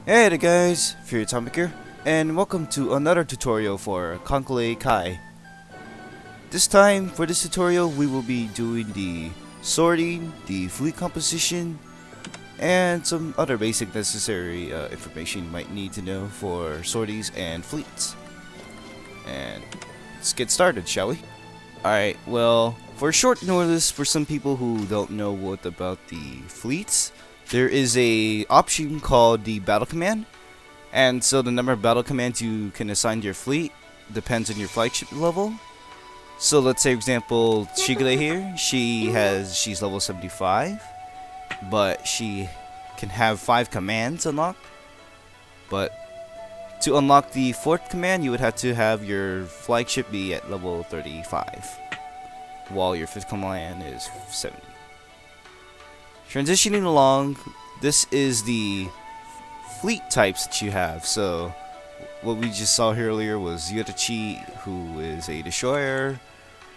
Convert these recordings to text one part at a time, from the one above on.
Hey there guys, FuryTomic here, and welcome to another tutorial for Kancolle Kai. This time, for this tutorial, we will be doing the sorting, the fleet composition, and some other basic necessary information you might need to know for sorties and fleets. And let's get started, shall we? Alright, well, for short notice, for some people who don't know what about the fleets, there is a option called the battle command, and so the number of battle commands you can assign to your fleet depends on your flagship level. So let's say, for example, Shigure here, she's level 75, but she can have 5 commands unlocked. But to unlock the 4th command, you would have to have your flagship be at level 35, while your 5th command is 70. Transitioning along, this is the fleet types that you have. So what we just saw here earlier was Yotachi, who is a destroyer,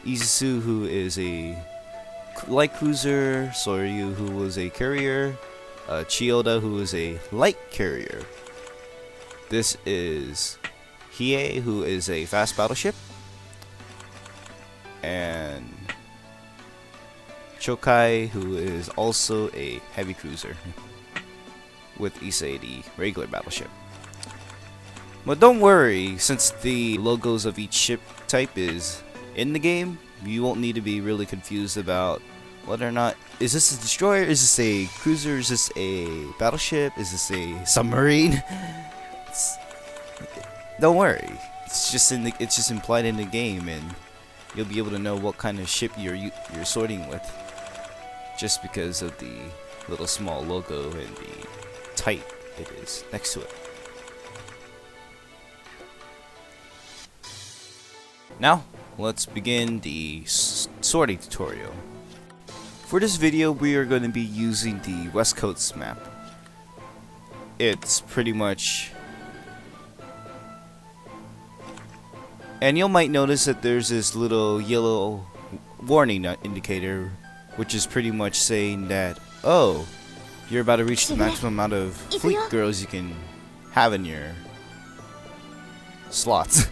Izusu, who is a light cruiser, Soryu, who was a carrier, Chiyoda, who is a light carrier. This is Hiei, who is a fast battleship, and Chokai, who is also a heavy cruiser, with Issei, the regular battleship. But don't worry, since the logos of each ship type is in the game, you won't need to be really confused about whether or not, is this a destroyer, is this a cruiser, is this a battleship, is this a submarine? Don't worry, it's just implied in the game, and you'll be able to know what kind of ship you're sorting with, just because of the little small logo and the type it is next to it. Now, let's begin the sorting tutorial. For this video, we are going to be using the West Coast map. It's pretty much... And you might notice that there's this little yellow warning indicator, which is pretty much saying that, oh, you're about to reach the maximum amount of fleet girls you can have in your slots.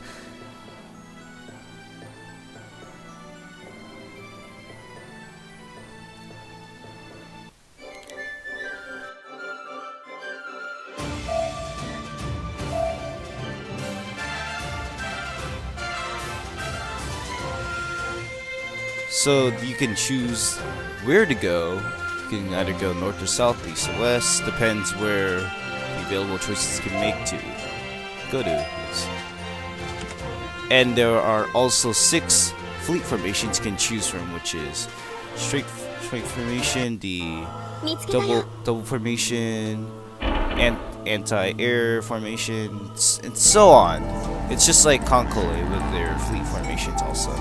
So you can choose where to go. You can either go north or south, east or west, depends where the available choices can make to go to. And there are also 6 fleet formations you can choose from, which is straight formation, the double formation, and anti-air formations, and so on. It's just like Kancolle with their fleet formations also.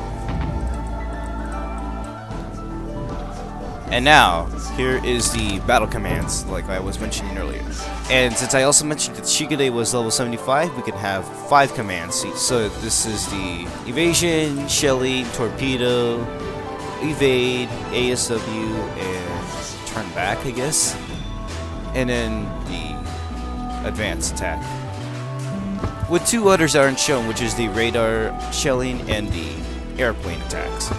And now, here is the battle commands, like I was mentioning earlier. And since I also mentioned that Shigure was level 75, we can have 5 commands. So this is the evasion, shelling, torpedo, evade, ASW, and turn back, I guess. And then the advanced attack. With 2 others that aren't shown, which is the radar shelling and the airplane attacks.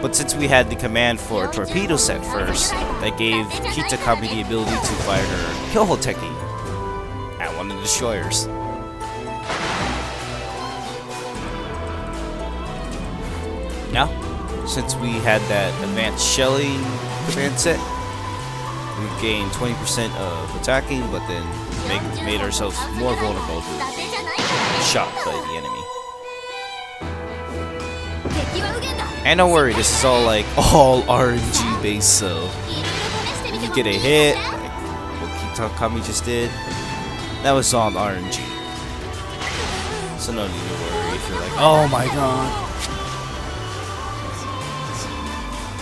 But since we had the command for torpedo set first, that gave Kitakami the ability to fire her Kyoho technique at one of the destroyers. Now, since we had that advanced shelling command set, we gained 20% of attacking, but then made ourselves more vulnerable to being shot by the enemy. And don't worry, this is all RNG based, so if you get a hit, like what Kitakami just did, that was all RNG. So no need to worry if you're like, oh my god.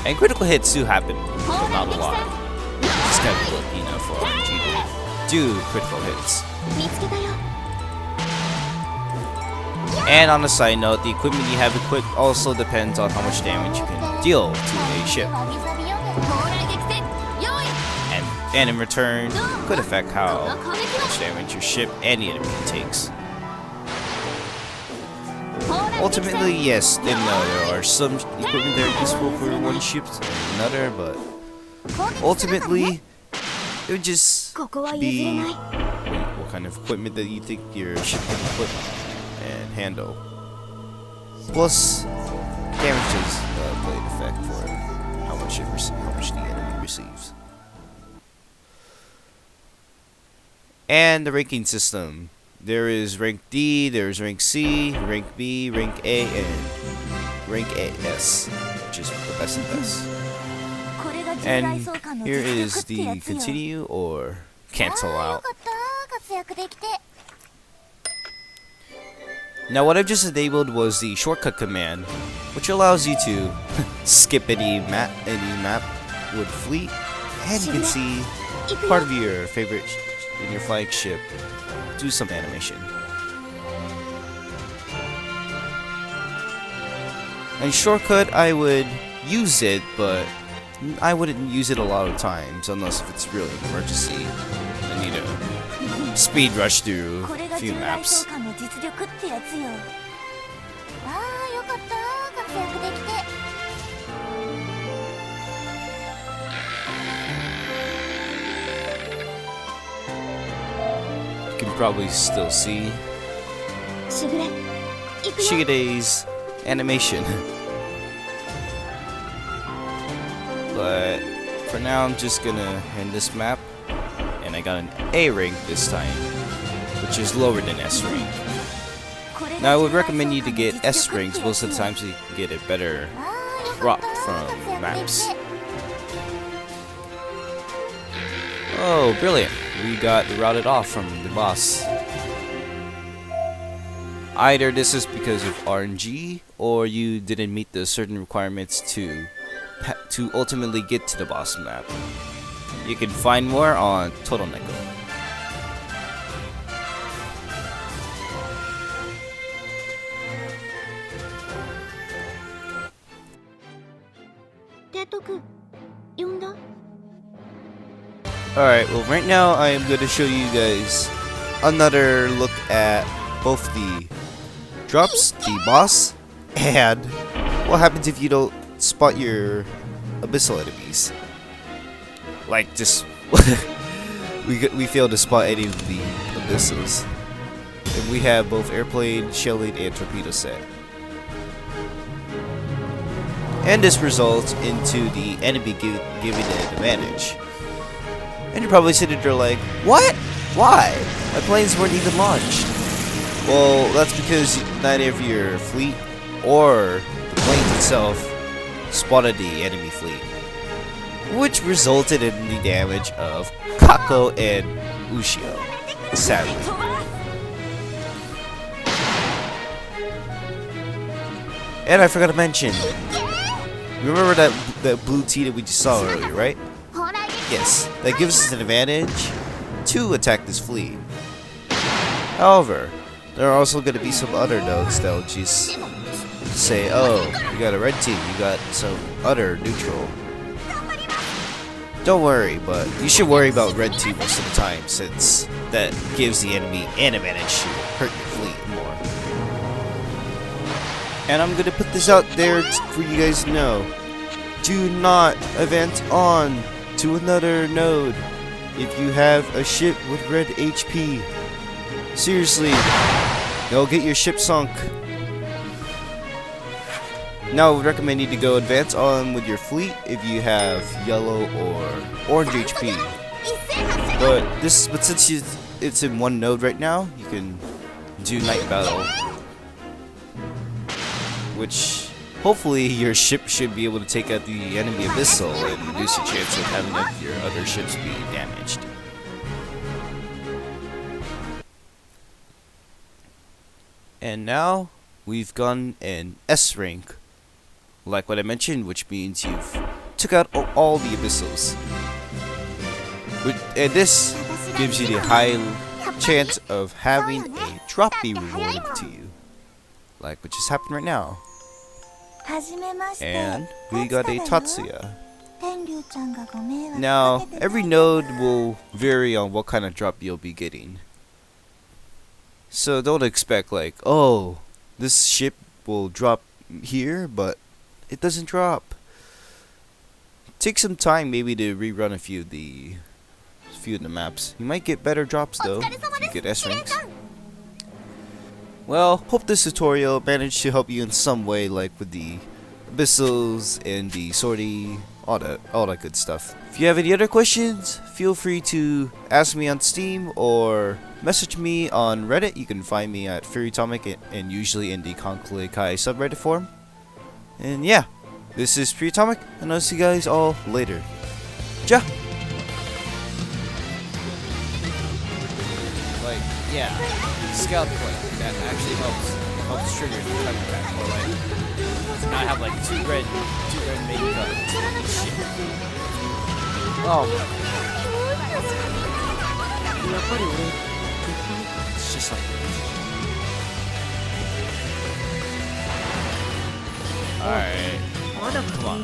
And critical hits do happen, but not a lot. Just kind of lucky enough for RNG to do critical hits. And on a side note, the equipment you have equipped also depends on how much damage you can deal to a ship. And and in return could affect how much damage your ship and the enemy takes. Ultimately, yes, and no, there are some equipment that are useful for one ship and another, but ultimately, it would just be what kind of equipment that you think your ship can equip and handle. Plus, damage does play an effect for how much the enemy receives. And the ranking system. There is rank D, there's rank C, rank B, rank A, and rank AS, which is the best and best. And here is the continue or cancel out. Now what I've just enabled was the shortcut command, which allows you to skip any map with fleet, and you can see part of your favorite in your flagship do some animation. And shortcut, I would use it, but I wouldn't use it a lot of times unless if it's really an emergency. I need to speed rush through a few maps. You can probably still see Shigede's animation. But for now, I'm just gonna end this map, and I got an A rank this time, which is lower than S rank. Now I would recommend you to get S ranks most of the time so you can get a better drop from maps. Oh, brilliant! We got routed off from the boss. Either this is because of RNG, or you didn't meet the certain requirements to ultimately get to the boss map. You can find more on Total Neko. Alright, well right now I am going to show you guys another look at both the drops, the boss, and what happens if you don't spot your abyssal enemies. Like just we failed to spot any of the abyssals. And we have both airplane, shelling, and torpedo set. And this results into the enemy giving an advantage. And you're probably sitting there like, what? Why? My planes weren't even launched. Well, that's because neither of your fleet or the planes itself spotted the enemy fleet, which resulted in the damage of Kako and Ushio, sadly. And I forgot to mention, remember that blue tee that we just saw earlier, right? Yes, that gives us an advantage to attack this fleet. However, there are also going to be some other nodes that will just say, oh, you got a red team, you got some other neutral. Don't worry, but you should worry about red team most of the time, since that gives the enemy an advantage to hurt your fleet more. And I'm going to put this out there for you guys to know. Do not advance on to another node if you have a ship with red HP. Seriously, they'll get your ship sunk. Now I would recommend you to go advance on with your fleet if you have yellow or orange HP. But since it's in one node right now, you can do night battle, which hopefully your ship should be able to take out the enemy abyssal and reduce your chance of having your other ships be damaged. And now we've gone in S rank, like what I mentioned, which means you've took out all the abyssals. And this gives you the high chance of having a drop be rewarded to you, like what just happened right now. And we got a Tatsuya. Now, every node will vary on what kind of drop you'll be getting. So don't expect like, oh, this ship will drop here, but it doesn't drop. Take some time maybe to rerun a few of the maps. You might get better drops though if you get S ranks. Well, hope this tutorial managed to help you in some way, like with the abyssals and the sortie, all that good stuff. If you have any other questions, feel free to ask me on Steam or message me on Reddit. You can find me at FuryTomic and usually in the Kancolle Kai Sub-Reddit forum. And yeah, this is FuryTomic, and I'll see you guys all later. Ja! Like, yeah, scout point, that actually helps trigger the time attack, or like, to not have like two red main guns. Shit. Oh my god. It's just like... Alright. Come on.